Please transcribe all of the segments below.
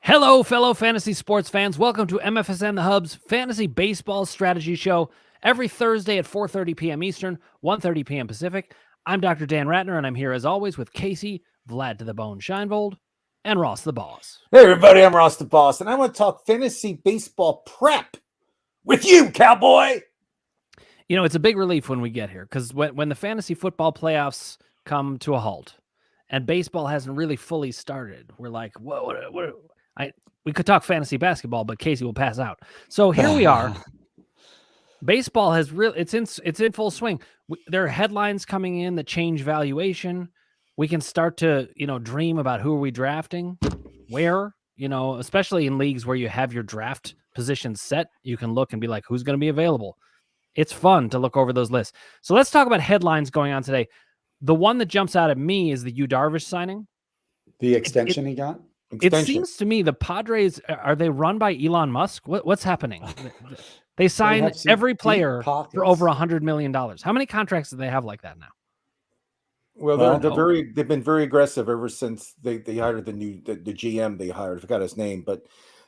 Hello, fellow fantasy sports fans. Welcome to MFSN The Hub's Fantasy Baseball Strategy Show every Thursday at 4:30 p.m. Eastern, 1:30 p.m. Pacific. I'm Dr. Dan Ratner, and I'm here as always with Kasey, Vlad to the Bone, Shienvold, and Ross the Boss. Hey, everybody, I'm Ross the Boss, and I want to talk fantasy baseball prep with you, cowboy. You know, it's a big relief when we get here because when the fantasy football playoffs come to a halt and baseball hasn't really fully started, we're like, whoa, we could talk fantasy basketball, but Kasey will pass out. So here we are. Baseball has really it's in full swing. There are headlines coming in that change valuation. We can start to, dream about who are we drafting, where, especially in leagues where you have your draft positions set, you can look and be like, who's going to be available? It's fun to look over those lists. So let's talk about headlines going on today. The one that jumps out at me is the Yu Darvish signing. The extension he got? It seems to me the Padres, are they run by Elon Musk? What's happening? They sign every player for over $100 million. How many contracts do they have like that now? Well, they've been very aggressive ever since they hired the GM they hired. I forgot his name, but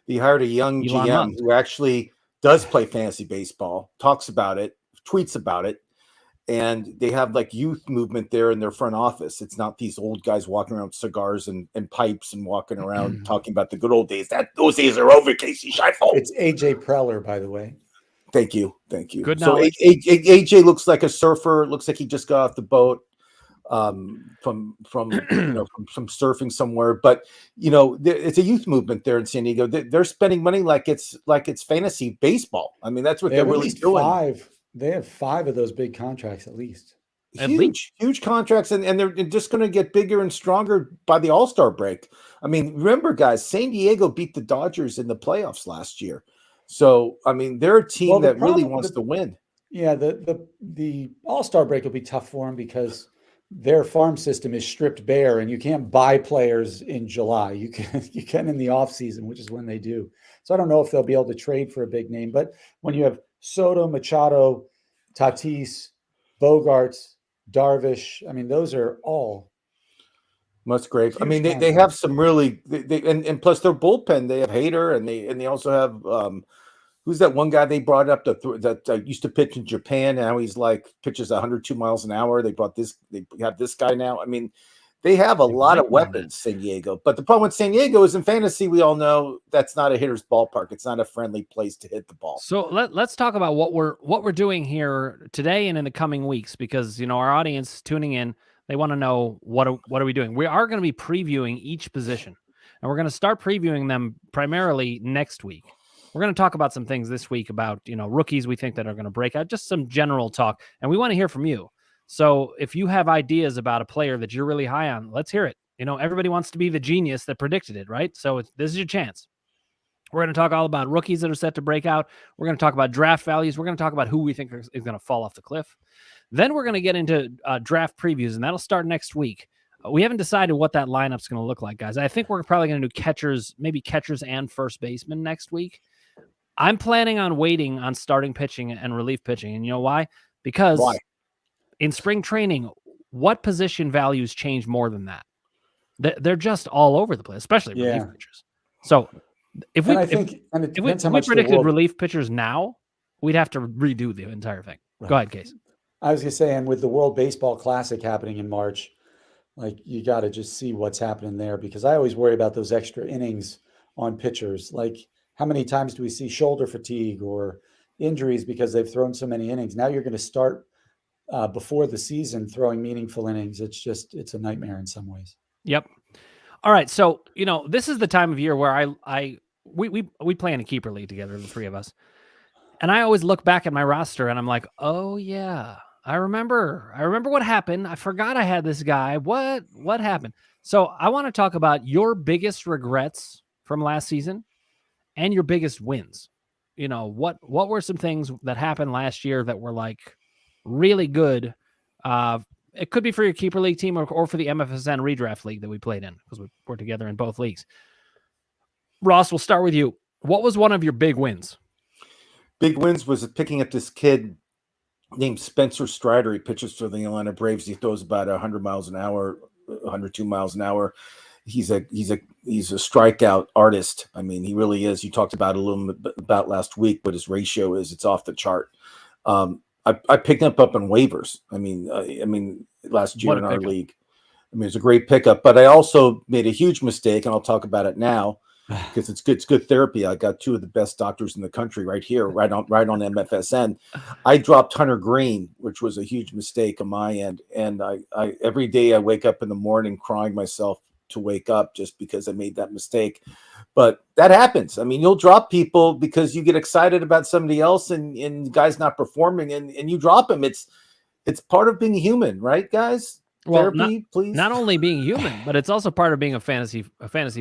they hired a young Elon GM Musk, who actually does play fantasy baseball, talks about it, tweets about it. And they have like youth movement there in their front office. It's not these old guys walking around with cigars and pipes and walking around talking about the good old days. Those days are over, Kasey Shienvold. It's AJ Preller, by the way. Thank you. Good knowledge. So AJ looks like a surfer. Looks like he just got off the boat from surfing somewhere. But it's a youth movement there in San Diego. They're spending money like it's fantasy baseball. I mean, that's what they're really doing. They have 5 of those big contracts at least. Huge contracts, and they're just going to get bigger and stronger by the All-Star break. I mean, remember, guys, San Diego beat the Dodgers in the playoffs last year. So, I mean, they're a team that really wants to win. Yeah, the All-Star break will be tough for them because their farm system is stripped bare, and you can't buy players in July. You can in the offseason, which is when they do. So I don't know if they'll be able to trade for a big name, but when you have Soto, Machado, Tatis, Bogarts, Darvish, I mean, those are all Musgrave. I mean, they have some really and plus their bullpen. They have Hader, and they also have who's that one guy they brought up that used to pitch in Japan, and now he's like pitches 102 miles an hour. They have this guy now. I mean, they have a lot of weapons, San Diego. But the problem with San Diego is in fantasy, we all know that's not a hitter's ballpark. It's not a friendly place to hit the ball. So let's talk about what we're doing here today and in the coming weeks, because our audience tuning in, they want to know what are we doing. We are going to be previewing each position, and we're going to start previewing them primarily next week. We're going to talk about some things this week about rookies we think that are going to break out, just some general talk, and we want to hear from you. So if you have ideas about a player that you're really high on, let's hear it. Everybody wants to be the genius that predicted it, right? So this is your chance. We're going to talk all about rookies that are set to break out. We're going to talk about draft values. We're going to talk about who we think is going to fall off the cliff. Then we're going to get into draft previews, and that'll start next week. We haven't decided what that lineup's going to look like, guys. I think we're probably going to do maybe catchers and first baseman next week. I'm planning on waiting on starting pitching and relief pitching. And you know why? Because in spring training, what position values change more than that? They're just all over the place, especially relief pitchers. So if we predicted relief pitchers now, we'd have to redo the entire thing. Right. Go ahead, Kasey. I was going to say, and with the World Baseball Classic happening in March, like you got to just see what's happening there, because I always worry about those extra innings on pitchers. Like how many times do we see shoulder fatigue or injuries because they've thrown so many innings? Now you're going to start before the season throwing meaningful innings. It's a nightmare in some ways. Yep. All right. So, this is the time of year where we play in a keeper league together, the three of us. And I always look back at my roster and I'm like, oh yeah, I remember what happened. I forgot I had this guy. What happened? So I want to talk about your biggest regrets from last season and your biggest wins. What were some things that happened last year that were like really good? It could be for your keeper league team or for the MFSN redraft league that we played in, because we're together in both leagues. Ross, we'll start with you. What was one of your big wins? Big wins was picking up this kid named Spencer Strider. He pitches for the Atlanta Braves. He throws about 100 miles an hour, 102 miles an hour. he's a strikeout artist. I mean, he really is. You talked about it a little bit about last week, what his ratio is. It's off the chart. I picked him up on waivers. I mean, last year in our league. I mean, it's a great pickup, but I also made a huge mistake, and I'll talk about it now because it's good therapy. I got two of the best doctors in the country right here, right on MFSN. I dropped Hunter Green, which was a huge mistake on my end, and I every day I wake up in the morning crying myself to wake up just because I made that mistake. But that happens. I mean, you'll drop people because you get excited about somebody else, and the guy's not performing, and you drop him. It's part of being human, right, guys? Well, therapy, please. Not only being human, but it's also part of being a fantasy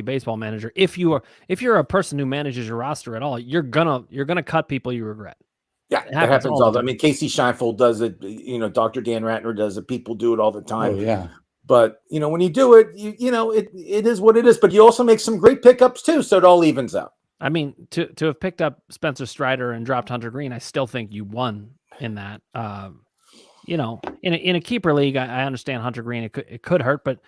baseball manager. If you're a person who manages your roster at all, you're gonna cut people you regret. Yeah, it happens all the time. I mean, Kasey Shienvold does it. Dr. Dan Ratner does it. People do it all the time. Oh, yeah. But when you do it, it is what it is. But you also make some great pickups too, so it all evens out. I mean, to have picked up Spencer Strider and dropped Hunter Green, I still think you won in that. In a keeper league, I understand Hunter Green. It could hurt, but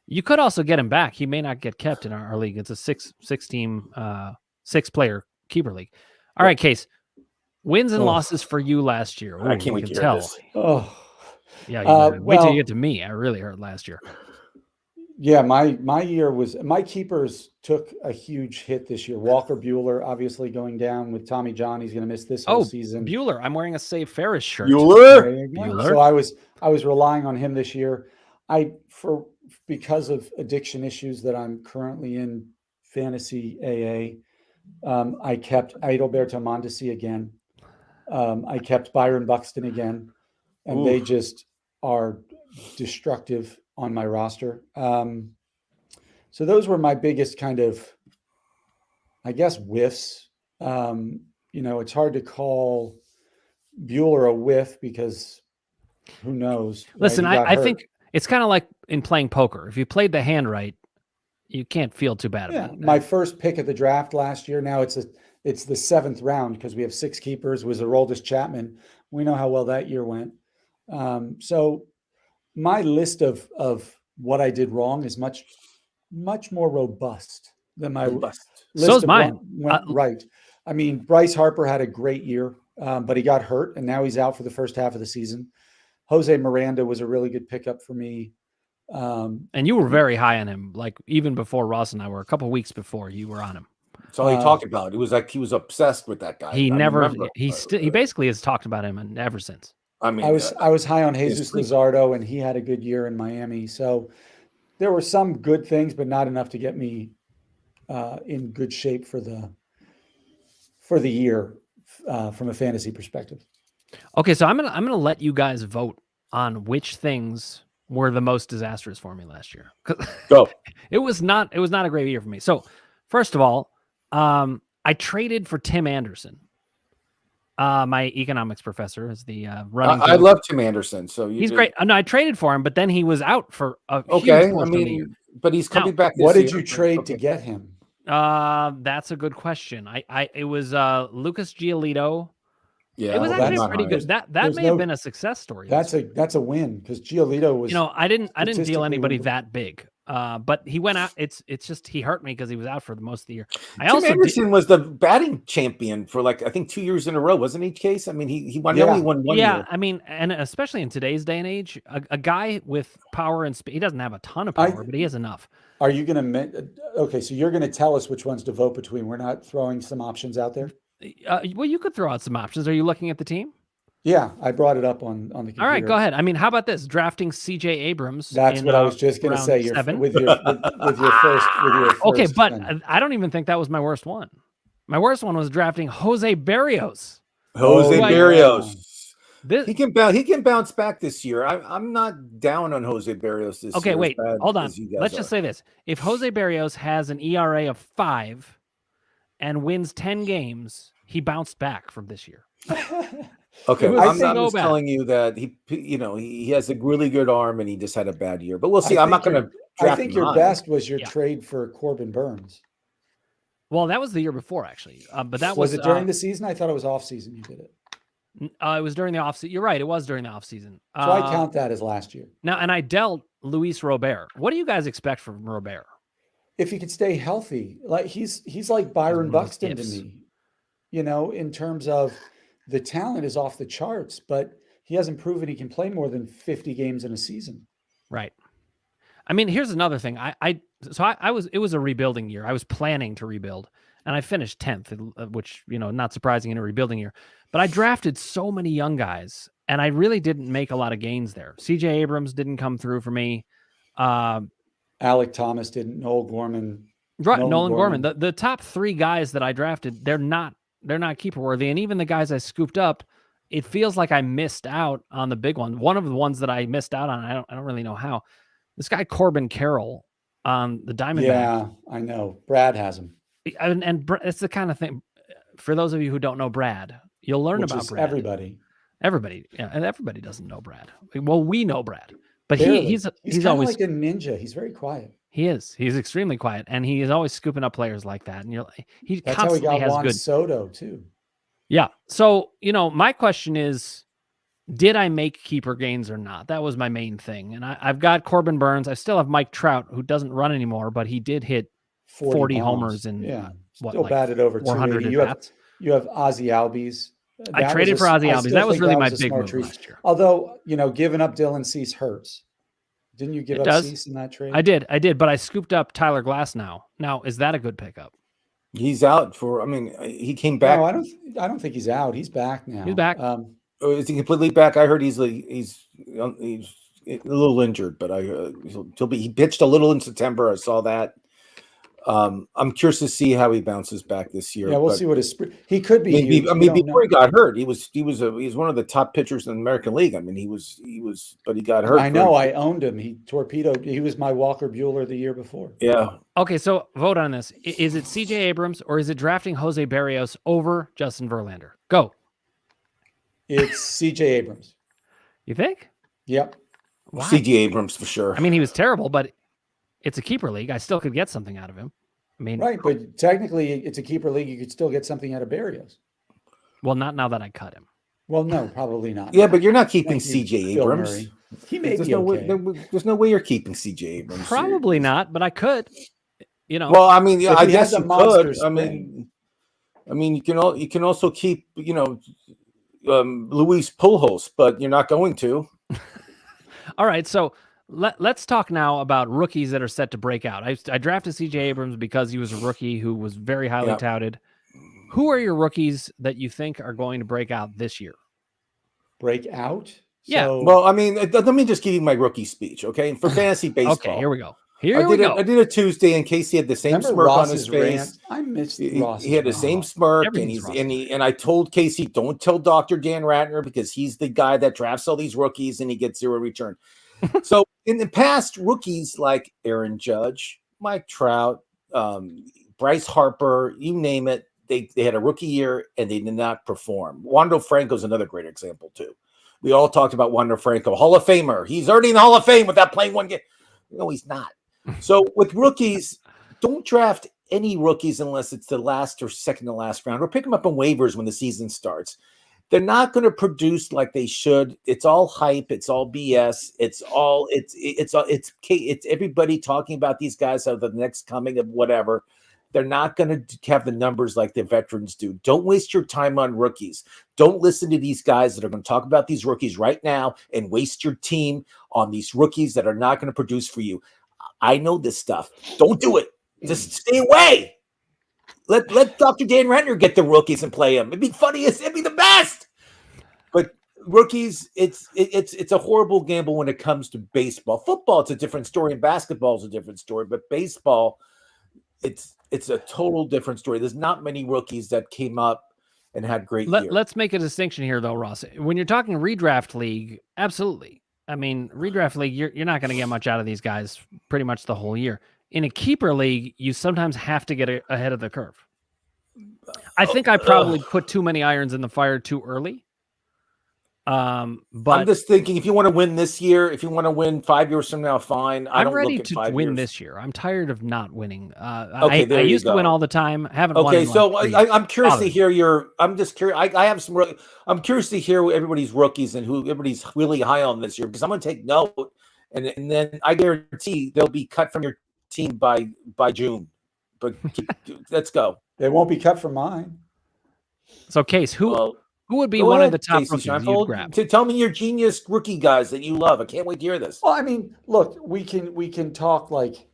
you could also get him back. He may not get kept in our league. It's a six player keeper league. All right, Case. Wins and losses for you last year. Ooh, I can't wait to hear this. Oh, yeah. Wait till you get to me. I really hurt last year. Yeah, my year was, my keepers took a huge hit this year. Walker Buehler obviously going down with Tommy John. He's going to miss this whole season. Buehler. I'm wearing a Save Ferris shirt. Buehler. So I was relying on him this year. Because of addiction issues that I'm currently in fantasy AA, I kept Adalberto Mondesi again. I kept Byron Buxton again, and they just are destructive on my roster. So those were my biggest kind of, I guess, whiffs. It's hard to call Buehler a whiff because who knows? Listen, I think it's kind of like in playing poker. If you played the hand right, you can't feel too bad about it. My first pick at the draft last year, now it's the 7th round because we have 6 keepers, was Aroldis Chapman. We know how well that year went. So my list of what I did wrong is much more robust than my list. So's mine. Right. I mean, Bryce Harper had a great year, but he got hurt, and now he's out for the first half of the season. Jose Miranda was a really good pickup for me. And you were very high on him, like even before Ross and I were. A couple of weeks before, you were on him. That's all he talked about. It was like he was obsessed with that guy. He basically has talked about him ever since. I mean, I was high on Jesus Luzardo, and he had a good year in Miami. So there were some good things, but not enough to get me in good shape for the year from a fantasy perspective. Okay, so I'm gonna let you guys vote on which things were the most disastrous for me last year. Go. It was not a great year for me. So first of all, I traded for Tim Anderson. My economics professor is the running. I love Tim Anderson, so he's great. No, I traded for him, but then he was out for a huge portion of the year. But he's coming back. What did you trade to get him? That's a good question. It was Lucas Giolito. Yeah, it was actually pretty good. That may have been a success story. That's a win because Giolito was. I didn't deal anybody that big. But he went out. It's just he hurt me because he was out for the most of the year. Tim Anderson was the batting champion for I think 2 years in a row, wasn't he, Case? I mean, he only won one year. Yeah, I mean, and especially in today's day and age, a guy with power and speed, he doesn't have a ton of power, but he has enough. Are you going to? Okay, so you're going to tell us which ones to vote between. We're not throwing some options out there. Well, you could throw out some options. Are you looking at the team? Yeah, I brought it up on the computer. All right, go ahead. I mean, how about this? Drafting CJ Abrams. That's what I was just going to say. With your first. Okay, but I don't even think that was my worst one. My worst one was drafting Jose Berrios. Berrios. He can bounce back this year. I'm not down on Jose Berrios this year. Okay, wait, hold on. Let's just say this: if Jose Berrios has an ERA of 5 and wins 10 games, he bounced back from this year. Okay, I'm just telling you that he has a really good arm and he just had a bad year. But we'll see. I'm not going to draft. I think your best was your trade for Corbin Burns. Well, that was the year before, actually. But that was it during the season? I thought it was off season. You did it. It was during the off season. You're right. It was during the off season. So I count that as last year. Now, and I dealt Luis Robert. What do you guys expect from Robert? if he could stay healthy. Like he's like Byron Buxton to me, in terms of the talent is off the charts, but he hasn't proven he can play more than 50 games in a season. Right. I mean, here's another thing. It was a rebuilding year. I was planning to rebuild, and I finished 10th, which, not surprising in a rebuilding year. But I drafted so many young guys, and I really didn't make a lot of gains there. CJ Abrams didn't come through for me. Alec Thomas didn't. Nolan Gorman. Right, Nolan Gorman. The top 3 guys that I drafted, they're not keeper worthy. And even the guys I scooped up, it feels like I missed out on the big one. One of the ones that I missed out on, I don't really know how. This guy Corbin Carroll on the Diamondbacks. Yeah, I know. Brad has him. And it's the kind of thing, for those of you who don't know Brad, you'll learn about Brad. Everybody. Yeah, and everybody doesn't know Brad. Well, we know Brad, but he's always like a ninja. He's very quiet. He is. He's extremely quiet, and he is always scooping up players like that. And that's how he got Juan Soto too. Yeah. So my question is, did I make keeper gains or not? That was my main thing. And I've got Corbin Burns. I still have Mike Trout, who doesn't run anymore, but he did hit 40 homers and still batted over 400. You have Ozzie Albies. I traded for Ozzie Albies. That was really my big move last year. Although, giving up Dylan Cease hurts. Didn't you give up Cease in that trade? I did, but I scooped up Tyler Glass now. Now, is that a good pickup? He's out he came back. No, I don't think he's out. He's back now. He's back. Is he completely back? I heard he's a little injured, but he pitched a little in September. I saw that. I'm curious to see how he bounces back this year. Yeah, we'll see what he could be. Before he got hurt, he was one of the top pitchers in the American League. I mean, but he got hurt. I know. I owned him. He torpedoed. He was my Walker Buehler the year before. Yeah. Okay, so vote on this. Is it CJ Abrams or is it drafting Jose Barrios over Justin Verlander? Go. It's CJ Abrams. You think? Yep. Why? CJ Abrams for sure. I mean, he was terrible, but it's a keeper league. I still could get something out of him. I mean, right, but technically it's a keeper league. You could still get something out of Barrios. Well, not now that I cut him. Well, no, probably not. Yeah, but you're not keeping CJ Abrams. He may be okay. There's no way you're keeping CJ Abrams. Probably not, but I could. Well, I mean, yeah, I guess you could. I mean, you can also keep, Luis Pujols, but you're not going to. All right, so let's talk now about rookies that are set to break out. I drafted CJ Abrams because he was a rookie who was very highly touted. Who are your rookies that you think are going to break out this year? Break out? Yeah. Well, I mean, let me just give you my rookie speech, okay? For fantasy baseball. Okay, here we go. I did a Tuesday, and Casey had the same smirk on his face. I missed Ross. He had the same smirk, and I told Casey, don't tell Dr. Dan Ratner because he's the guy that drafts all these rookies and he gets zero return. So in the past, rookies like Aaron Judge, Mike Trout, Bryce Harper, you name it, they had a rookie year and they did not perform. Wander Franco is another great example too. We all talked about Wander Franco, Hall of Famer. He's already in the Hall of Fame without playing one game. No, he's not. So with rookies, don't draft any rookies unless it's the last or second to last round, or pick them up on waivers when the season starts. They're not going to produce like they should. It's all hype. It's all BS. It's everybody talking about these guys are the next coming of whatever. They're not going to have the numbers like the veterans do. Don't waste your time on rookies. Don't listen to these guys that are going to talk about these rookies right now and waste your team on these rookies that are not going to produce for you. I know this stuff. Don't do it. Just stay away. Let Dr. Dan Ratner get the rookies and play them. It'd be funniest. It'd be the best. But rookies, it's a horrible gamble when it comes to baseball. Football, it's a different story, and basketball is a different story. But baseball, it's a total different story. There's not many rookies that came up and had great years. Let's make a distinction here, though, Ross. When you're talking redraft league, absolutely. I mean, redraft league, you're not going to get much out of these guys pretty much the whole year. In a keeper league, you sometimes have to get ahead of the curve. I think I probably put too many irons in the fire too early. But I'm just thinking, if you want to win this year, if you want to win 5 years from now, fine. I'm ready to win this year. I'm tired of not winning. Okay, I used to win all the time. Haven't won. Okay, so I'm curious to hear your. I'm just curious. I have some. I'm curious to hear everybody's rookies and who everybody's really high on this year, because I'm going to take note, and then I guarantee they'll be cut from your team by June. But let's go. They won't be cut from mine. So, Case, who would be one of the top rookies you'd grab? Tell me your genius rookie guys that you love. I can't wait to hear this. Well, I mean, look, we can talk like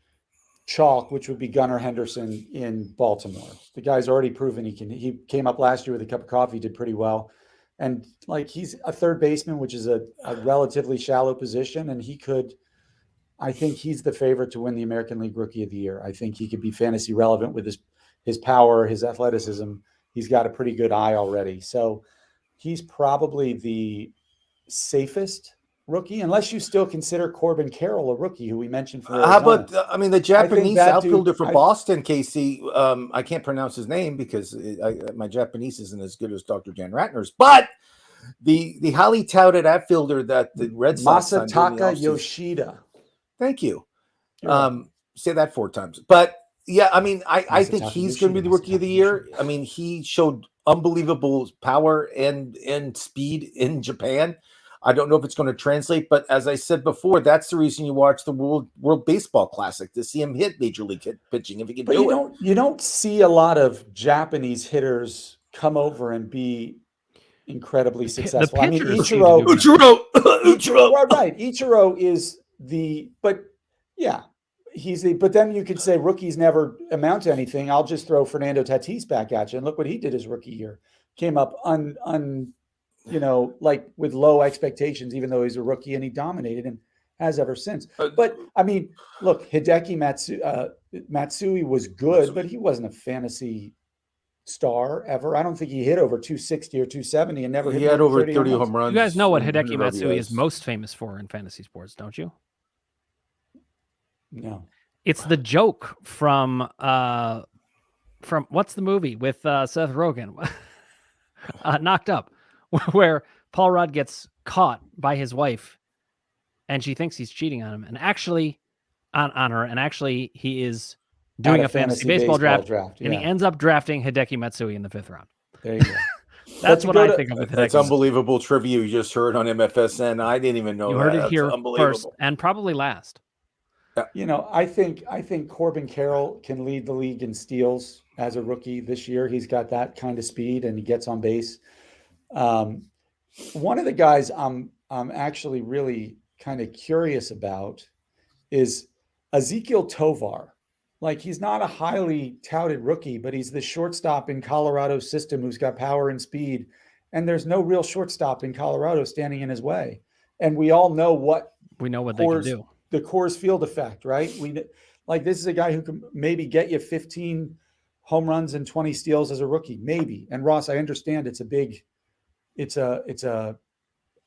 chalk, which would be Gunnar Henderson in Baltimore. The guy's already proven he came up last year with a cup of coffee, did pretty well. And like, he's a third baseman, which is a relatively shallow position. And I think he's the favorite to win the American League Rookie of the Year. I think he could be fantasy relevant with his power, his athleticism. He's got a pretty good eye already. So he's probably the safest rookie, unless you still consider Corbin Carroll a rookie, who we mentioned for Arizona. How about, the Japanese outfielder for Boston, Kasey? I can't pronounce his name because my Japanese isn't as good as Dr. Dan Ratner's, but the highly touted outfielder that the Red Sox Masataka Yoshida. Thank you. Say that 4 times. But yeah, I think he's going to be the Rookie of the Year. He showed unbelievable power and speed in Japan. I don't know if it's going to translate, but as I said before, that's the reason you watch the World Baseball Classic, to see him hit major league pitching if he can do it. You don't see a lot of Japanese hitters come over and be incredibly successful. Ichiro. Right. Ichiro is but then you could say rookies never amount to anything. I'll just throw Fernando Tatis back at you, and look what he did his rookie year. Came up like with low expectations, even though he's a rookie, and he dominated and has ever since. But look, Hideki Matsui was good, but he wasn't a fantasy star ever. I don't think he hit over 260 or 270 and never hit. He had over 30 home runs. You guys know what Hideki Matsui is most famous for in fantasy sports, don't you? No. It's the joke from what's the movie with Seth Rogen? Knocked Up, where Paul Rudd gets caught by his wife and she thinks he's cheating on him, and actually on her, and actually he is doing a fantasy baseball draft. And he ends up drafting Hideki Matsui in the 5th round. There you go. That's what I think of with Hideki. That's unbelievable trivia you just heard on MFSN. I didn't even know you heard it here first and probably last. I think Corbin Carroll can lead the league in steals as a rookie this year. He's got that kind of speed and he gets on base. One of the guys I'm actually really kind of curious about is Ezekiel Tovar. Like, he's not a highly touted rookie, but he's the shortstop in Colorado's system who's got power and speed. And there's no real shortstop in Colorado standing in his way. And we all know what they can do. The Coors Field effect, right? This is a guy who can maybe get you 15 home runs and 20 steals as a rookie, maybe. And Ross, I understand it's a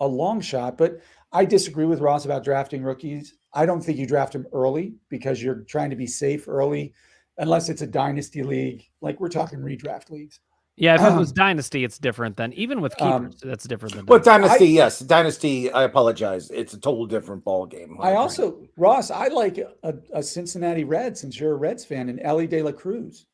long shot, but I disagree with Ross about drafting rookies. I don't think you draft them early because you're trying to be safe early, unless it's a dynasty league. Like, we're talking redraft leagues. Yeah, if it was dynasty, it's different than even with keepers. That's different than dynasty. Yes, dynasty. I apologize. It's a total different ball game. Ross, I like a Cincinnati Reds, since you're a Reds fan, and Ellie De La Cruz.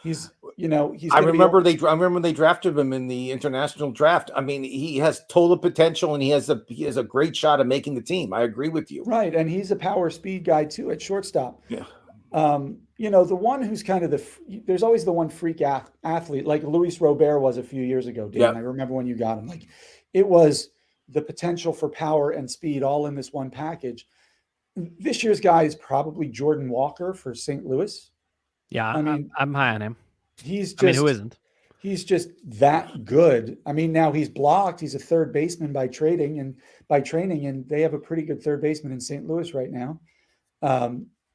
I remember they drafted him in the international draft. He has total potential, and he has a great shot at making the team. I agree with you. Right, and he's a power speed guy too at shortstop. Yeah. The one who's kind of there's always the one freak athlete, like Luis Robert was a few years ago, Dan. Yeah. I remember when you got him. Like, it was the potential for power and speed all in this one package. This year's guy is probably Jordan Walker for St. Louis. Yeah, I'm high on him. Who isn't? He's just that good. Now he's blocked. He's a third baseman by training, and they have a pretty good third baseman in St. Louis right now.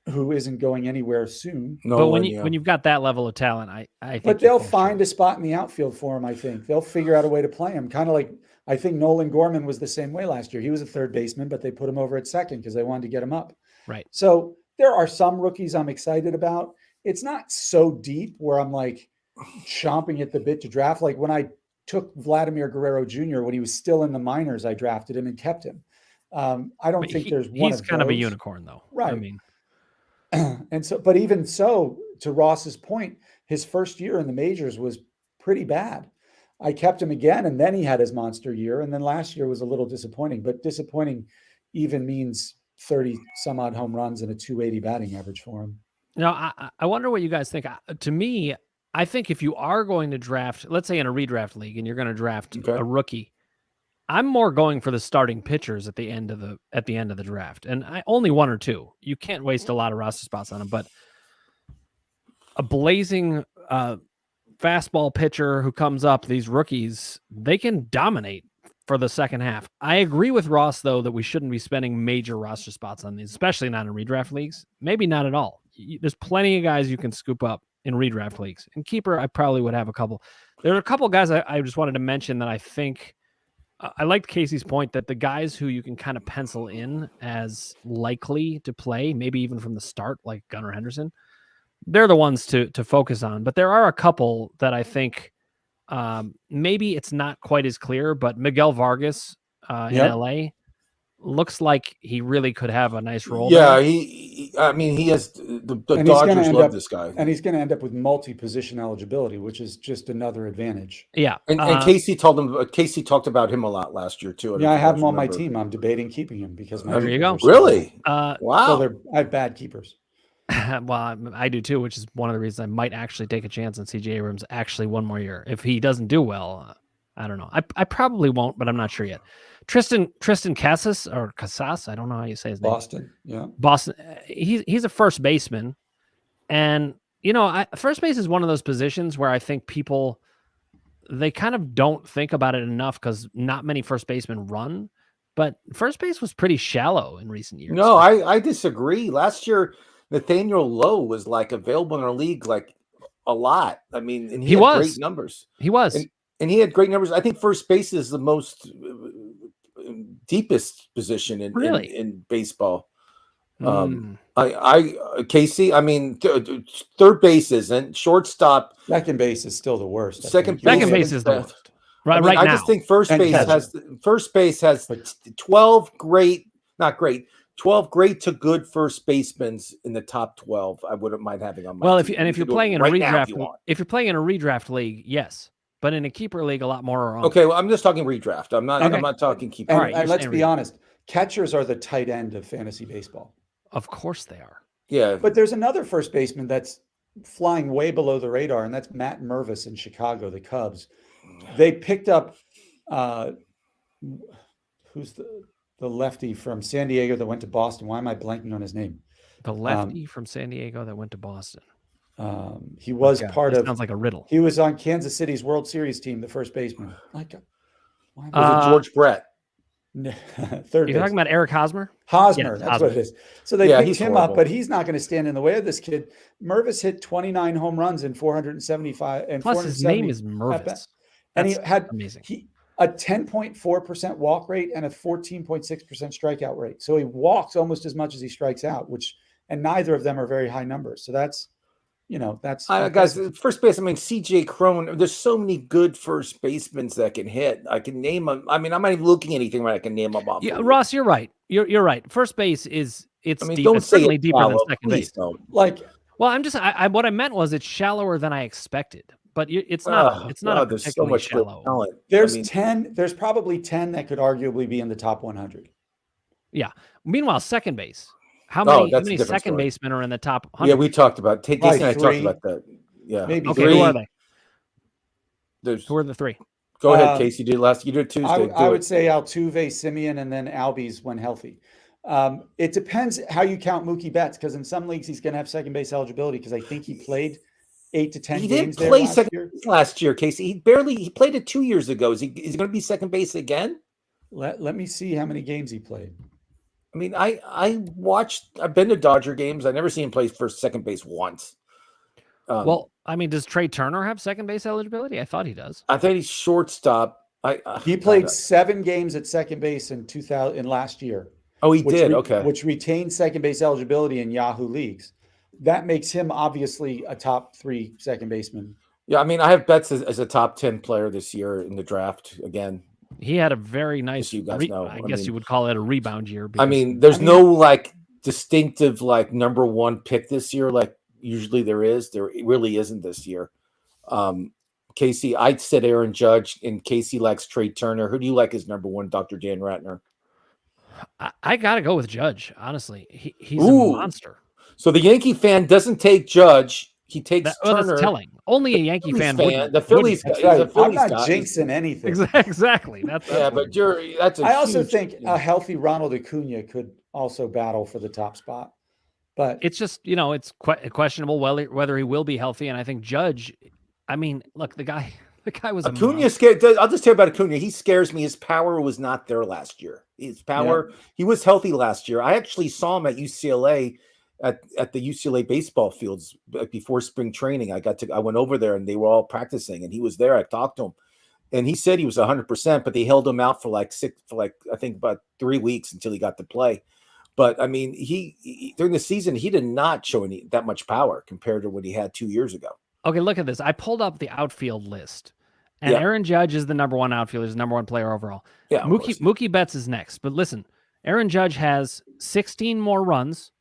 Who isn't going anywhere soon. No, but when you've got that level of talent, I think. But they'll find a spot in the outfield for him. I think they'll figure out a way to play him. Kind of like, I think Nolan Gorman was the same way last year. He was a third baseman, but they put him over at second because they wanted to get him up. Right. So there are some rookies I'm excited about. It's not so deep where I'm like chomping at the bit to draft. Like, when I took Vladimir Guerrero Jr. when he was still in the minors, I drafted him and kept him. I don't think there's one. He's kind of a unicorn, though. Right. And so, but even so, to Ross's point, his first year in the majors was pretty bad. I kept him again, and then he had his monster year. And then last year was a little disappointing, but disappointing even means 30 some odd home runs and a 280 batting average for him. I wonder what you guys think. To me, I think if you are going to draft, let's say in a redraft league, and you're going to draft a rookie, I'm more going for the starting pitchers at the end of the draft, and only one or two. You can't waste a lot of roster spots on them, but a blazing fastball pitcher who comes up, these rookies, they can dominate for the second half. I agree with Ross, though, that we shouldn't be spending major roster spots on these, especially not in redraft leagues. Maybe not at all. There's plenty of guys you can scoop up in redraft leagues. In keeper, I probably would have a couple. There are a couple of guys I just wanted to mention that I think I liked Casey's point that the guys who you can kind of pencil in as likely to play, maybe even from the start, like Gunnar Henderson, they're the ones to focus on. But there are a couple that I think maybe it's not quite as clear, but Miguel Vargas in LA looks like he really could have a nice role. Yeah, I mean, he has the Dodgers love this guy, and he's going to end up with multi-position eligibility, which is just another advantage. Yeah, and Casey talked about him a lot last year too. Yeah, I have him on my team. I'm debating keeping him because my there you go. Really? Wow. Well, I have bad keepers. Well, I do too, which is one of the reasons I might actually take a chance on CJ Abrams actually one more year. If he doesn't do well, I don't know. I probably won't, but I'm not sure yet. Tristan Casas or Casas, I don't know how you say his name. Boston. He's a first baseman, and first base is one of those positions where I think people they kind of don't think about it enough because not many first basemen run. But first base was pretty shallow in recent years. No, I disagree. Last year, Nathaniel Lowe was like available in our league like a lot. I mean, and he had great numbers. He was. And he had great numbers. I think first base is the most deepest position in baseball. Casey, I mean, third base isn't. Shortstop. Second base is still the worst. Second base is the worst. Right now. I just think first base has 12 great to good first basemen in the top 12. I wouldn't mind having on my team. If you're playing in a redraft, if you're playing in a redraft league, yes. But in a keeper league, a lot more are on. Okay, well, I'm just talking redraft. I'm not talking keeper. And let's be honest, catchers are the tight end of fantasy baseball. Of course they are. Yeah. But there's another first baseman that's flying way below the radar, and that's Matt Mervis in Chicago, the Cubs. They picked up who's the lefty from San Diego that went to Boston. Why am I blanking on his name? The lefty from San Diego that went to Boston. He was sounds like a riddle. He was on Kansas City's World Series team, the first baseman. Was it George Brett? Third. You're talking about Eric Hosmer? Hosmer, that's what it is. So they picked him horrible. up, but he's not going to stand in the way of this kid. Mervis hit 29 home runs in 475 and plus his name is Mervis. And he had amazing. A 10.4% walk rate and a 14.6% strikeout rate. So he walks almost as much as he strikes out, and neither of them are very high numbers. So that's guys, first base. I mean, CJ Cron. There's so many good first basemen that can hit. I can name them. I mean, I'm not even looking at anything where I can name them off. Yeah, Ross, you're right. You're right. First base it's deep. Don't it's say certainly deeper than second base. Don't. Well, I'm just what I meant was it's shallower than I expected. But it's not. It's not there's particularly so much shallow. talent. There's probably 10 that could arguably be in the top 100. Yeah. Meanwhile, second base. How many second basemen are in the top 100? Yeah, we talked about. Casey and I talked about that. Yeah, maybe okay. Who are they? Who are the three? Go ahead, Casey. You did Tuesday. I would say Altuve, Simeon, and then Albies when healthy. It depends how you count Mookie Betts, because in some leagues he's going to have second base eligibility because I think he played 8 to 10 games. He didn't play second base last year, Casey. He played it 2 years ago. Is he going to be second base again? Let me see how many games he played. I mean, I've been to Dodger games. I've never seen him play second base once. Um, does Trey Turner have second base eligibility? I thought he does. I think he's shortstop. He played 7 games at second base in last year. Oh, he did. Okay. Which retained second base eligibility in Yahoo leagues. That makes him obviously a top 3 second baseman. Yeah, I mean, I have Betts as a top 10 player this year in the draft again. He had a very nice, you guys know. I guess you would call it a rebound year. There's no like distinctive like number 1 pick this year. Like usually there is. There really isn't this year. Casey, I said Aaron Judge, and Casey likes Trey Turner. Who do you like as number 1, Dr. Dan Ratner? I got to go with Judge. Honestly, he's a Ooh. monster. So the Yankee fan doesn't take Judge. He takes Turner. That's telling. Only a Yankee fan would. The Phillies guy. Right. He's a Phillies I'm not guy. jinxing anything. Exactly. That's but that's. I also think a healthy Ronald Acuna could also battle for the top spot. But it's just, it's questionable whether he will be healthy. And I think Judge, I mean, look, the guy was Acuna scared. I'll just tell you about Acuna. He scares me. His power was not there last year. His power. Yeah. He was healthy last year. I actually saw him at UCLA at the UCLA baseball fields before spring training. I went over there and they were all practicing and he was there. I talked to him and he said he was 100%, but they held him out for I think about 3 weeks until he got to play. But I mean, he during the season, he did not show that much power compared to what he had 2 years ago. Okay, look at this. I pulled up the outfield list, and Aaron Judge is the number one outfielder, is the number one player overall. Yeah, Mookie Betts is next. But listen, Aaron Judge has 16 more runs,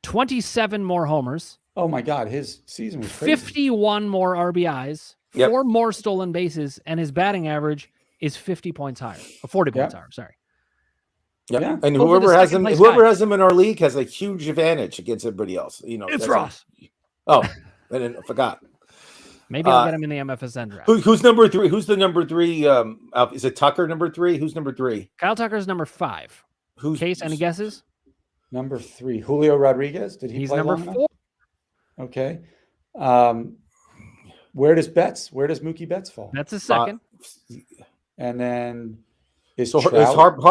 27 more homers. Oh my God, his season was crazy. 51 more RBIs, 4 more stolen bases, and his batting average is 50 points higher, or 40 points higher. Sorry. Yeah, and whoever has him in our league has a huge advantage against everybody else. It's Ross. I forgot. Maybe I'll get him in the MFSN draft. Who's number 3? Who's the number 3? Is it Tucker number 3? Who's number 3? Kyle Tucker's number 5. Case? Any guesses? Number 3, Julio Rodriguez. Did he? He's play number 4. Okay. Where does Mookie Betts fall? That's a second. And then. Is Harper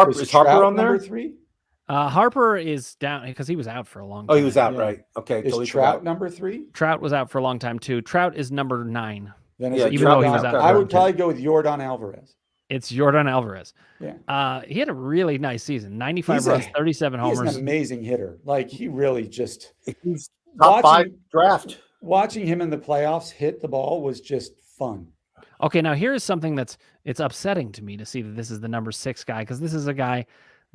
on there? Number 3? Harper is down because he was out for a long time. Oh, he was out, right? Okay. Is Trout number 3? Trout was out for a long time too. Trout is number 9. Then even though he was out. I would probably go with Jordan Alvarez. It's Jordan Alvarez. Yeah. He had a really nice season. 95 runs, 37 homers. He's an amazing hitter. Like he really just he's top 5 draft. Watching him in the playoffs hit the ball was just fun. Okay, now here's something it's upsetting to me to see that this is the number 6 guy, because this is a guy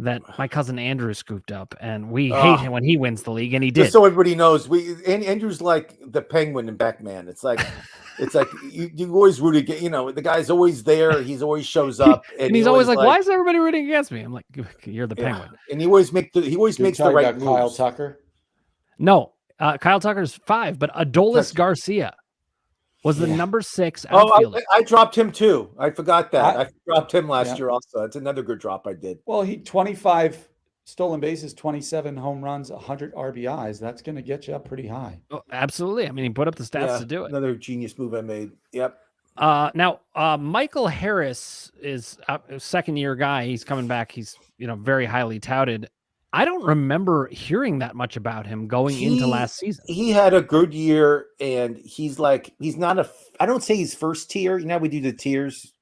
that my cousin Andrew scooped up, and we hate him when he wins the league, and he did. Just so everybody knows, Andrew's like the Penguin in Batman. It's like you always root against. The guy's always there. He's always shows up, and he's always like, "Why is everybody rooting against me?" I'm like, "You're the Penguin." And he always makes the right moves. Kyle Tucker. No, Kyle Tucker's 5, but Adolis Garcia was the number 6 outfielder. Oh, I dropped him too. I forgot that. I dropped him last year also. That's another good drop I did. Well, he 25 stolen bases, 27 home runs, 100 RBIs. That's going to get you up pretty high. Oh, absolutely. I mean, he put up the stats to do it. Another genius move I made. Yep. Now, Michael Harris is a second-year guy. He's coming back. He's very highly touted. I don't remember hearing that much about him going into last season. He had a good year, and he's not I don't say he's first tier. We do the tiers.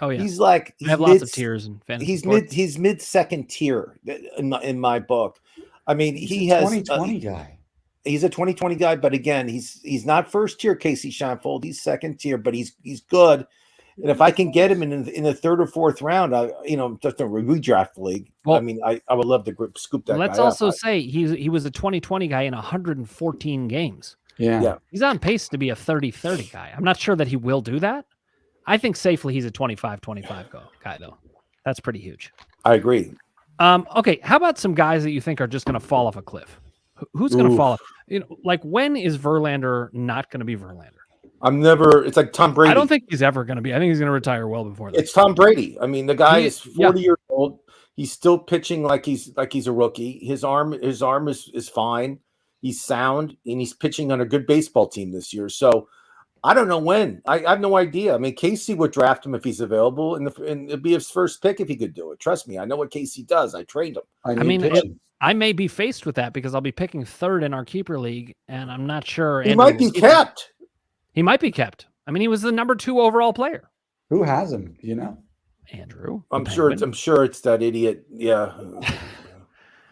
Oh yeah. He's lots of tiers in fantasy. He's mid-second tier in my book. I mean, he's a 2020 guy. He's a 2020 guy, but again, he's not first tier Kasey Shienvold. He's second tier, but he's good. And if I can get him in the 3rd or 4th round, just a redraft league. Well, I mean, I would love to scoop that. Let's also say he was a 2020 guy in 114 games. Yeah. He's on pace to be a 30-30 guy. I'm not sure that he will do that. I think safely he's a 25-25 guy though. That's pretty huge. I agree. Okay, how about some guys that you think are just going to fall off a cliff? Who's going to fall off? Like when is Verlander not going to be Verlander? It's like Tom Brady. I don't think he's ever going to be. I think he's going to retire well before that. It's Tom Brady. I mean, the guy is 40 years old. He's still pitching like he's a rookie. His arm is fine. He's sound, and he's pitching on a good baseball team this year. So I don't know when. I have no idea. I mean, Kasey would draft him if he's available, and it'd be his first pick if he could do it. Trust me, I know what Kasey does. I trained him. I may be faced with that because I'll be picking 3rd in our keeper league, and I'm not sure. He might be kept. He might be kept. I mean, he was the number 2 overall player. Who has him? Andrew. I'm sure it's that idiot. Yeah.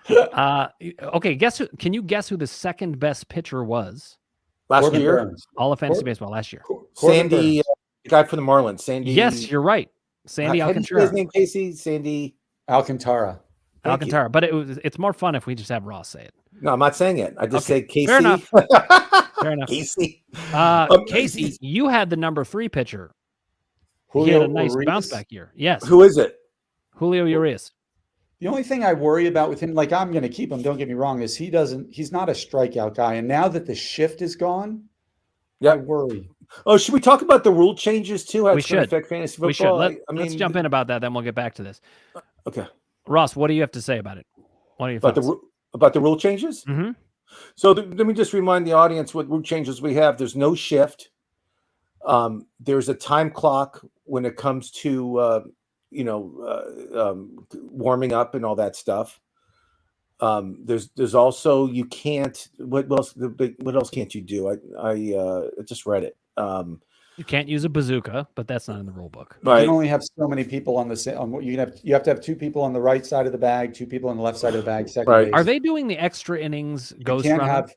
Okay. Can you guess who the second best pitcher was last year? All of fantasy baseball last year. Sandy, the guy for the Marlins. Sandy. Yes, you're right. Sandy Alcantara. His name, Kasey. Sandy Alcantara. Alcantara. But it's more fun if we just have Ross say it. No, I'm not saying it. I just say Kasey. Fair enough. Fair enough. Kasey. Kasey, you had the number 3 pitcher. He had a nice bounce back year. Yes. Who is it? Julio Urias. The only thing I worry about with him, like I'm going to keep him, don't get me wrong, is he's not a strikeout guy. And now that the shift is gone, I worry. Oh, should we talk about the rule changes too? How We it's going should. to affect fantasy football? We should. I mean, Let's jump in about that, then we'll get back to this. Okay. Ross, what do you have to say about it? What are your thoughts? About the rule changes? Mm-hmm. So let me just remind the audience what rule changes we have. There's no shift. There's a time clock when it comes to warming up and all that stuff. There's also you can't. What else can't you do? I just read it. You can't use a bazooka, but that's not in the rule book. You can only have so many people on the same. You have to have 2 people on the right side of the bag, 2 people on the left side of the bag. Second base. Are they doing the extra innings ghost you can't runner?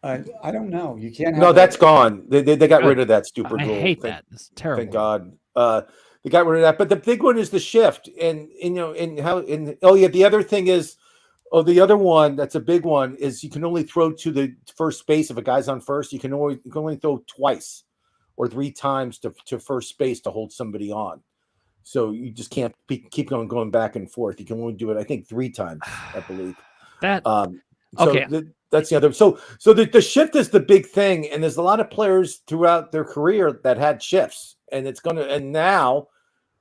Have. I don't know. You can't. Have no, that's gone. They got rid of that stupid rule. I hate that. It's terrible. Thank God. They got rid of that. But the big one is the shift, and the other thing is. Oh, the other one that's a big one is you can only throw to the first base if a guy's on first. You can only throw twice or 3 times to first base to hold somebody on. So you just can't keep going back and forth. You can only do it, I think, 3 times, I believe. That's the other. So the shift is the big thing, and there's a lot of players throughout their career that had shifts, and now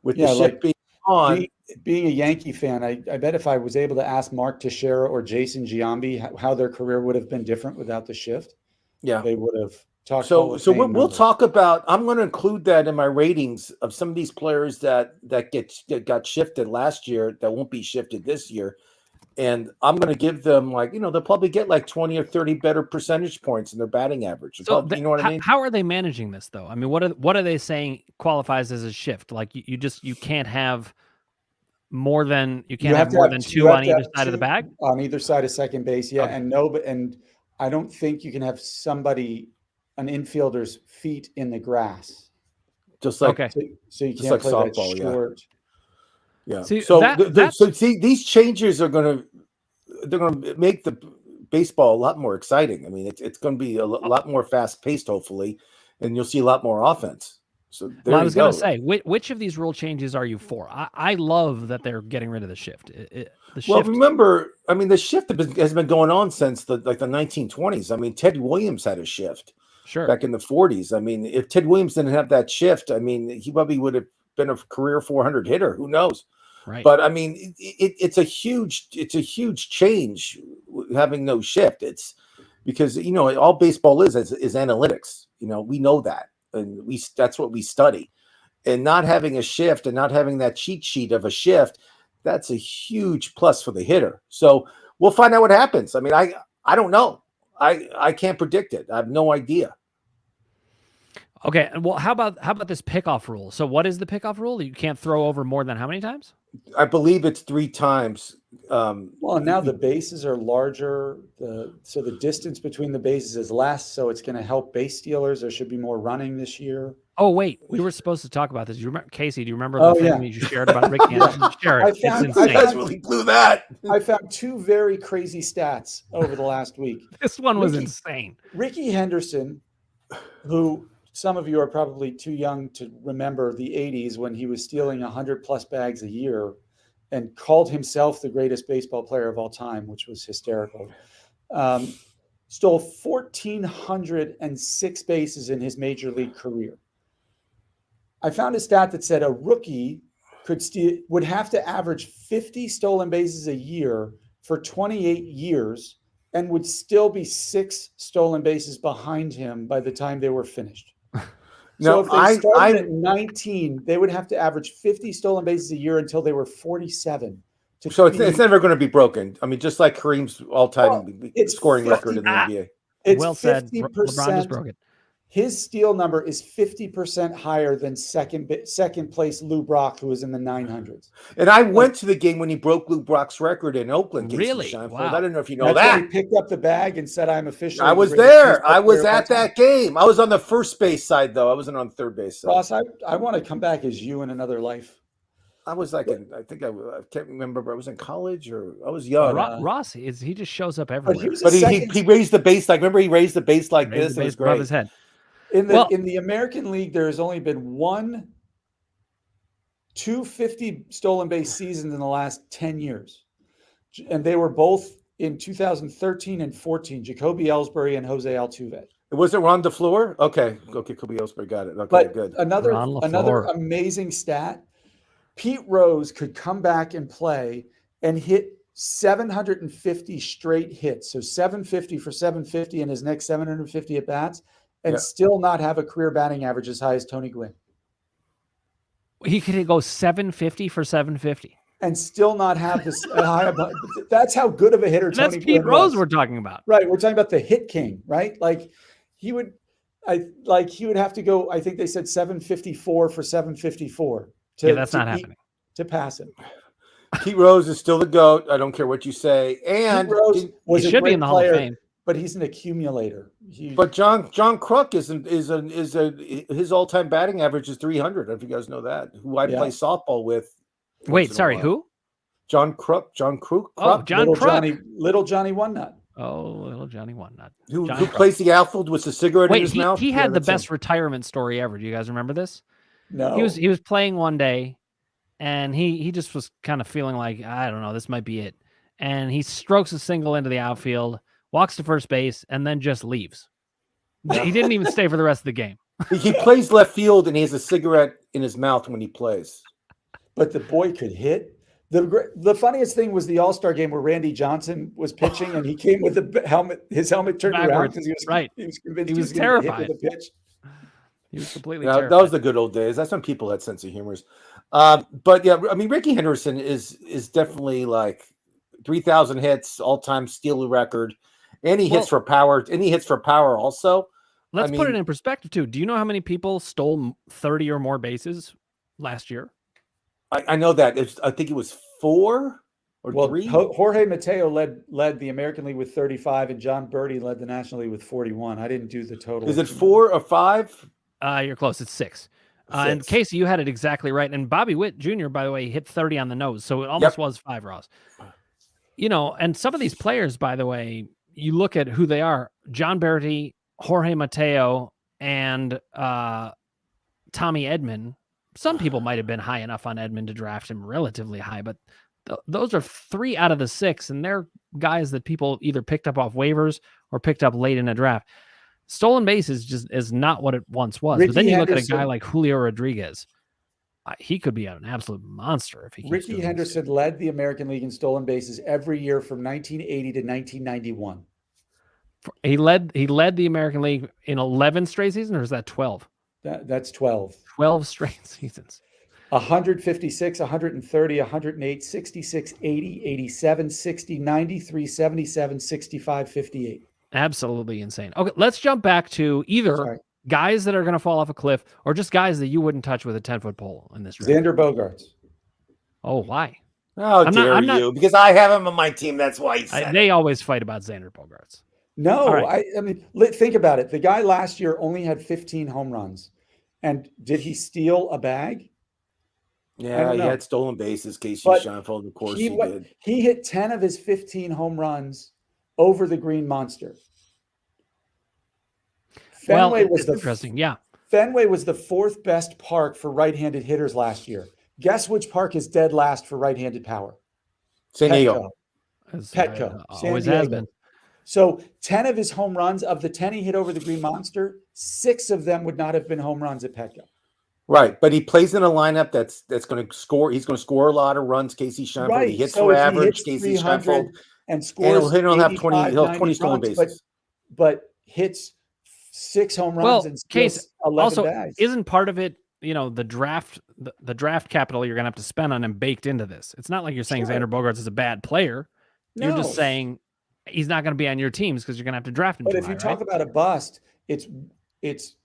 with the shift being on. Being a Yankee fan, I bet if I was able to ask Mark Teixeira or Jason Giambi how their career would have been different without the shift, they would have talked. So we'll talk about. I'm going to include that in my ratings of some of these players that got shifted last year that won't be shifted this year, and I'm going to give them they'll probably get 20 or 30 better percentage points in their batting average. So you know what I mean? How are they managing this though? I mean, what are they saying qualifies as a shift? Like you can't have. More than 2 on either side of the bag? On either side of second base, yeah. Okay. And I don't think you can have an infielder's feet in the grass. Just like so you can't play softball, that short. Yeah. See, so these changes are gonna make the baseball a lot more exciting. I mean, it's going to be a lot more fast paced, hopefully, and you'll see a lot more offense. So I was going to say, which of these rule changes are you for? I love that they're getting rid of the shift. Well, remember, I mean, the shift has been going on since the 1920s. I mean, Ted Williams had a shift back in the 40s. I mean, if Ted Williams didn't have that shift, I mean, he probably would have been a career 400 hitter. Who knows? Right. But I mean, it's a huge change having no shift. It's because all baseball is analytics. We know that. And that's what we study, and not having a shift and not having that cheat sheet of a shift, that's a huge plus for the hitter. So we'll find out what happens. I mean, I don't know. I can't predict it. I have no idea. Okay. Well, how about this pickoff rule? So what is the pickoff rule? You can't throw over more than how many times? I believe it's 3 times. Well, now the bases are larger. So the distance between the bases is less. So it's going to help base stealers. There should be more running this year. Oh, wait. We were supposed to talk about this. You remember, Kasey, do you remember the thing you shared about Ricky Henderson? Share it. It's insane. You guys really blew that. I found 2 very crazy stats over the last week. This one was insane. Ricky Henderson, who some of you are probably too young to remember the 80s when he was stealing 100+ bags a year and called himself the greatest baseball player of all time, which was hysterical. Stole 1,406 bases in his major league career. I found a stat that said a rookie would have to average 50 stolen bases a year for 28 years and would still be 6 stolen bases behind him by the time they were finished. So if they started at 19, they would have to average 50 stolen bases a year until they were 47. So it's never going to be broken. I mean, just like Kareem's all-time scoring record in the NBA. It's well said. LeBron just broke it. His steal number is 50% higher than second place Lou Brock, who was in the 900s. And I went to the game when he broke Lou Brock's record in Oakland. Really? Wow. I don't know if you know That's that. When he picked up the bag and said, "I'm officially." I was there. I was at that game. I was on the first base side, though. I wasn't on third base side. Ross, I want to come back as you in another life. I was I can't remember, but I was in college or I was young. Ross, he just shows up everywhere. But he raised the base. Like, remember, he raised the base like this. It was great. Above his head. In the American League, there has only been 250 stolen base seasons in the last 10 years. And they were both in 2013 and 14, Jacoby Ellsbury and Jose Altuve. Was it Ron DeFleur? Okay, Jacoby Ellsbury got it. Okay, but good. Another amazing stat, Pete Rose could come back and play and hit 750 straight hits. So 750 for 750 in his next 750 at bats, and still not have a career batting average as high as Tony Gwynn. He could go 750 for 750. And still not have this high. That's how good of a hitter Tony That's Pete Gwynn Rose was. we're talking about. Right. We're talking about the hit king, right? Like he would have to go, I think they said 754 for 754. That's not happening. To pass him. Pete Rose is still the GOAT. I don't care what you say. And Pete Rose he should be in the Hall of Fame. But he's an accumulator. But John Kruk his all-time batting average is 300. I don't know if you guys know that. Who I play softball with. Wait, sorry, who? John Kruk. John Kruk. Oh, John Kruk. Little Johnny One Nut. Oh, little Johnny One Nut. Who plays the outfield with a cigarette in his mouth? He had the best retirement story ever. Do you guys remember this? No. He was playing one day, and he just was kind of feeling like, I don't know, this might be it. And he strokes a single into the outfield, walks to first base, and then just leaves. He didn't even stay for the rest of the game. He plays left field, and he has a cigarette in his mouth when he plays. But the boy could hit. The funniest thing was the All-Star game where Randy Johnson was pitching, and he came with his helmet turned around because he was convinced he was terrified with the pitch. He was completely terrified. That was the good old days. That's when people had sense of humor. But yeah, I mean, Ricky Henderson is definitely like 3,000 hits, all-time steal record, and he hits for power. And he hits for power also. Let's put it in perspective too. Do you know how many people stole 30 or more bases last year? I know that. I think it was 4 or 3. Jorge Mateo led the American League with 35, and John Birdie led the National League with 41. I didn't do the total. Is it 4 or 5? You're close. It's 6. And Kasey, you had it exactly right. And Bobby Witt Jr., by the way, hit 30 on the nose, so it almost was 5, Ross. You know, and some of these players, by the way, you look at who they are: John Birdie, Jorge Mateo, and Tommy Edman. Some people might have been high enough on Edman to draft him relatively high, but those are 3 out of the 6, and they're guys that people either picked up off waivers or picked up late in a draft. Stolen bases is not what it once was. But then you look at a guy like Julio Rodriguez. He could be an absolute monster if he keeps Ricky Henderson led the American League in stolen bases every year from 1980 to 1991. He led the American League in 11 straight seasons, or is that 12? That's 12. 12 straight seasons. 156, 130, 108, 66, 80, 87, 60, 93, 77, 65, 58. Absolutely insane. Okay, let's jump back to either guys that are going to fall off a cliff or just guys that you wouldn't touch with a 10-foot pole in this draft. Xander Bogaerts. Oh, why? How dare you? Because I have him on my team. That's why he said they always fight about Xander Bogaerts. No, I mean, think about it. The guy last year only had 15 home runs. And did he steal a bag? Yeah, he had stolen bases, Kasey Shienvold. Of course he did. He hit 10 of his 15 home runs over the Green Monster. Fenway was interesting. Yeah. Fenway was the 4th best park for right-handed hitters last year. Guess which park is dead last for right-handed power? San Diego. Petco. Always has been. So 10 of his home runs, of the 10 he hit over the Green Monster, 6 of them would not have been home runs at Petco. Right, but he plays in a lineup that's going to score. He's going to score a lot of runs. Kasey Shienvold. Right. He hits for average. Kasey Shienvold and scores. He'll have 20 stolen bases, but hits 6 home runs and steals 11 bags. Isn't part of it, you know, the draft capital you're going to have to spend on him baked into this? It's not like you're saying Xander Bogaerts is a bad player. No. You're just saying he's not going to be on your teams because you're going to have to draft him. But if you talk about a bust, it's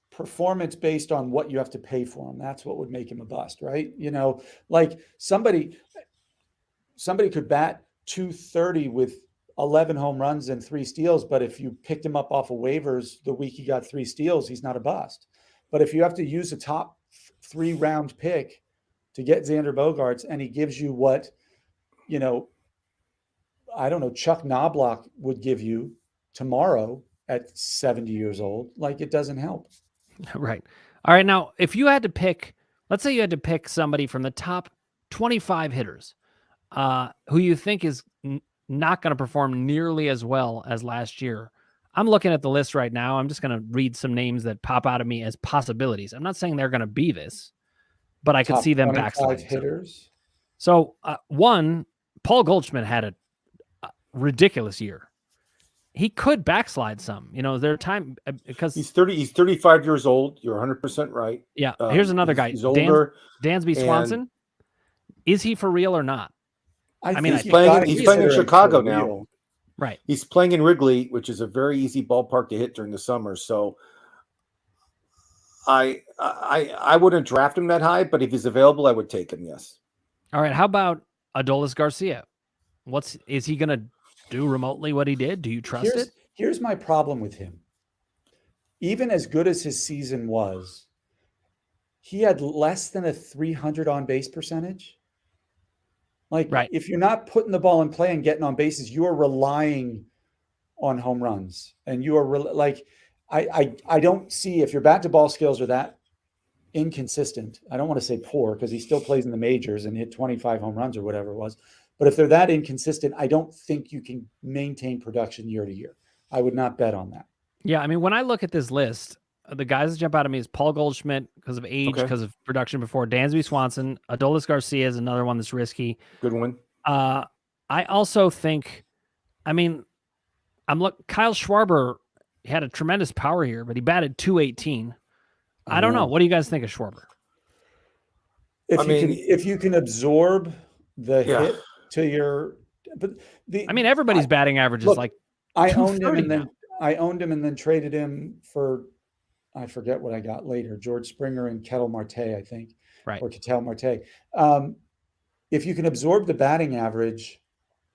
performance based on what you have to pay for him. That's what would make him a bust, right? You know, like somebody could bat 230 with 11 home runs and 3 steals, but if you picked him up off of waivers the week he got 3 steals, he's not a bust. But if you have to use a top 3 round pick to get Xander Bogaerts and he gives you what, you know, I don't know, Chuck Knobloch would give you tomorrow at 70 years old, like it doesn't help. Right. All right. Now, if you had to pick, let's say you had to pick somebody from the top 25 hitters who you think is not going to perform nearly as well as last year. I'm looking at the list right now. I'm just going to read some names that pop out of me as possibilities. I'm not saying they're going to be this, but I could see them backsliding. Hitters. So one, Paul Goldschmidt had a ridiculous year. He could backslide some, their time because he's 35 years old. You're 100% right. Yeah. Here's another guy. He's older. Dansby Swanson. Is he for real or not? I mean, he's playing in Chicago now. Right. He's playing in Wrigley, which is a very easy ballpark to hit during the summer. So I wouldn't draft him that high, but if he's available, I would take him. Yes. All right. How about Adolis Garcia? Is he going to do remotely what he did? Do you trust it? Here's my problem with him. Even as good as his season was, he had less than a 300 on base percentage. Right. If you're not putting the ball in play and getting on bases, you are relying on home runs. And you are I don't see, if your bat to ball skills are that inconsistent, I don't want to say poor because he still plays in the majors and hit 25 home runs or whatever it was. But if they're that inconsistent, I don't think you can maintain production year to year. I would not bet on that. Yeah. I mean, when I look at this list, the guys that jump out at me is Paul Goldschmidt because of age, because of production before. Dansby Swanson, Adolis Garcia is another one that's risky. Good one. I also think, Kyle Schwarber had a tremendous power here, but he batted .218. I don't know. What do you guys think of Schwarber? If you can absorb the hit to your, everybody's batting average is like. I owned him and then traded him for, I forget what I got later, George Springer and Ketel Marte, I think, right? Or Ketel Marte. If you can absorb the batting average,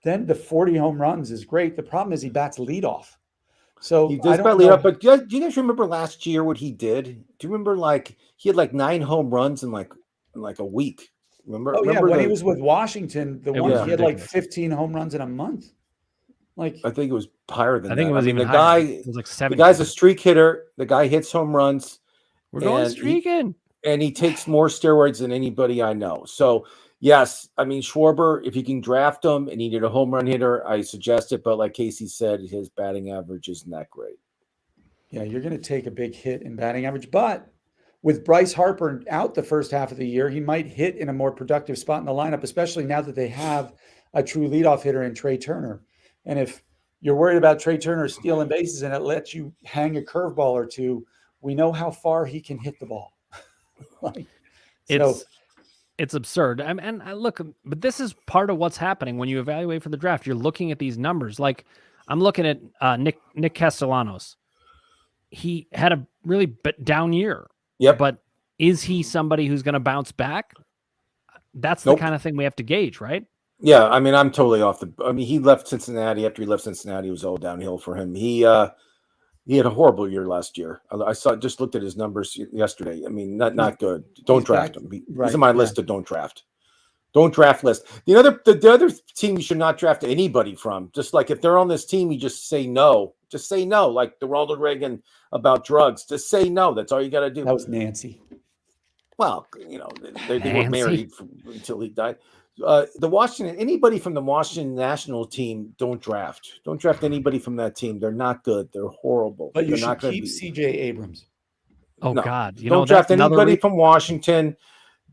then the 40 home runs is great. The problem is he bats leadoff. So he does bat leadoff. But do you guys remember last year what he did? Do you remember he had 9 home runs in like a week? Remember? When he was with Washington, he had 15 home runs in a month. I think it was higher than that. I think it was even the higher. guy. It was like 70. The guy's a streak hitter. The guy hits home runs. We're going streaking. And he takes more steroids than anybody I know. So yes, Schwarber, if you can draft him and he need a home run hitter, I suggest it. But like Kasey said, his batting average isn't that great. Yeah, you're going to take a big hit in batting average. But with Bryce Harper out the first half of the year, he might hit in a more productive spot in the lineup, especially now that they have a true leadoff hitter in Trey Turner. And if you're worried about Trey Turner stealing bases and it lets you hang a curveball or two, we know how far he can hit the ball. It's absurd. And look, but this is part of what's happening when you evaluate for the draft. You're looking at these numbers. Like I'm looking at Nick Castellanos. He had a really down year. Yep. But is he somebody who's going to bounce back? That's the kind of thing we have to gauge, right? Yeah, I'm totally off he left Cincinnati. After he left Cincinnati, it was all downhill for him. He had a horrible year last year. Just looked at his numbers yesterday. Not good. Don't draft him. He's on my list of don't draft. Don't draft list. The other team you should not draft anybody from. Just like if they're on this team, you just say no. Just say no. Like the Ronald Reagan about drugs. Just say no. That's all you got to do. That was Nancy. Well, they weren't married until he died. Anybody from the Washington national team, don't draft. Don't draft anybody from that team. They're not good. They're horrible. But you should keep C.J. Abrams. Oh, no. God. Don't draft anybody from Washington.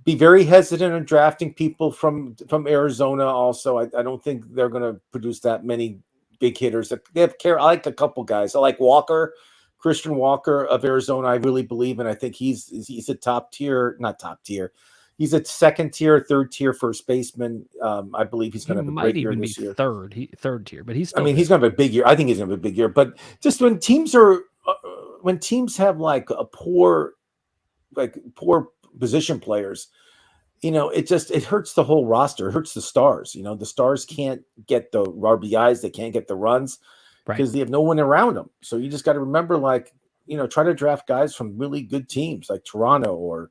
Be very hesitant on drafting people from Arizona also. I don't think they're going to produce that many big hitters. They have I like a couple guys. I like Christian Walker of Arizona. I really believe, and I think he's a top tier, not top tier. He's a second tier, third tier first baseman. I believe he's going to have a great year this year. Third tier, but he's still he's going to have a big year. I think he's going to have a big year. But just when teams have a poor position players, it hurts the whole roster. It hurts the stars. The stars can't get the RBIs. They can't get the runs because they have no one around them. So you just got to remember, try to draft guys from really good teams like Toronto or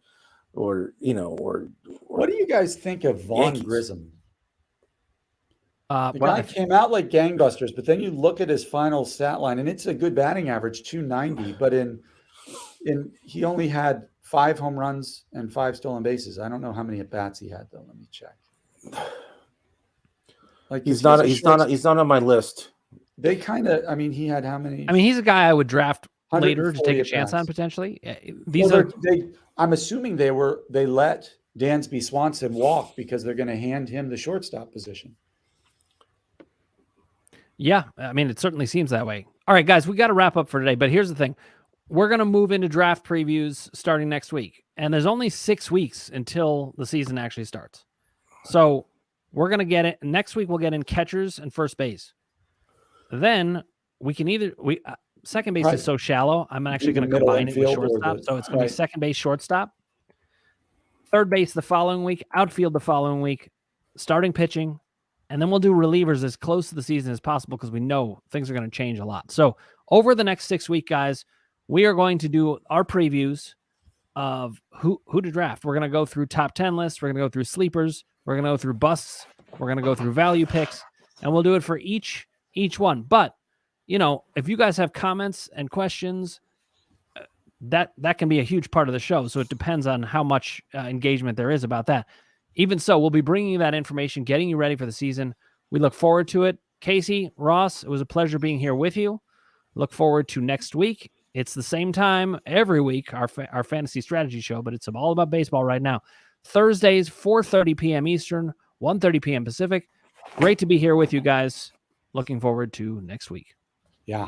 what do you guys think of Vaughn Yankees. Grissom? The guy came out like gangbusters, but then you look at his final stat line, and it's a good batting average, 290. But he only had 5 home runs and 5 stolen bases. I don't know how many at bats he had though. Let me check. Like he's not on my list. They kind of, I mean, he had how many? I mean, he's a guy I would draft later to take a chance on potentially. I'm assuming they let Dansby Swanson walk because they're going to hand him the shortstop position. Yeah, I mean, it certainly seems that way. All right, guys, we got to wrap up for today. But here's the thing. We're going to move into draft previews starting next week. And there's only 6 weeks until the season actually starts. So we're going to get it. Next week, we'll get in catchers and first base. Then we can second base is so shallow. I'm actually going to combine it with shortstop. So it's going to be second base, shortstop. Third base the following week, outfield the following week, starting pitching. And then we'll do relievers as close to the season as possible because we know things are going to change a lot. So over the next 6 weeks, guys, we are going to do our previews of who to draft. We're going to go through top 10 lists. We're going to go through sleepers. We're going to go through busts. We're going to go through value picks. And we'll do it for each one. But, if you guys have comments and questions, that can be a huge part of the show. So it depends on how much engagement there is about that. Even so, we'll be bringing you that information, getting you ready for the season. We look forward to it. Kasey, Ross, it was a pleasure being here with you. Look forward to next week. It's the same time every week, our fantasy strategy show, but it's all about baseball right now. Thursdays, 4:30 p.m. Eastern, 1:30 p.m. Pacific. Great to be here with you guys. Looking forward to next week. Yeah.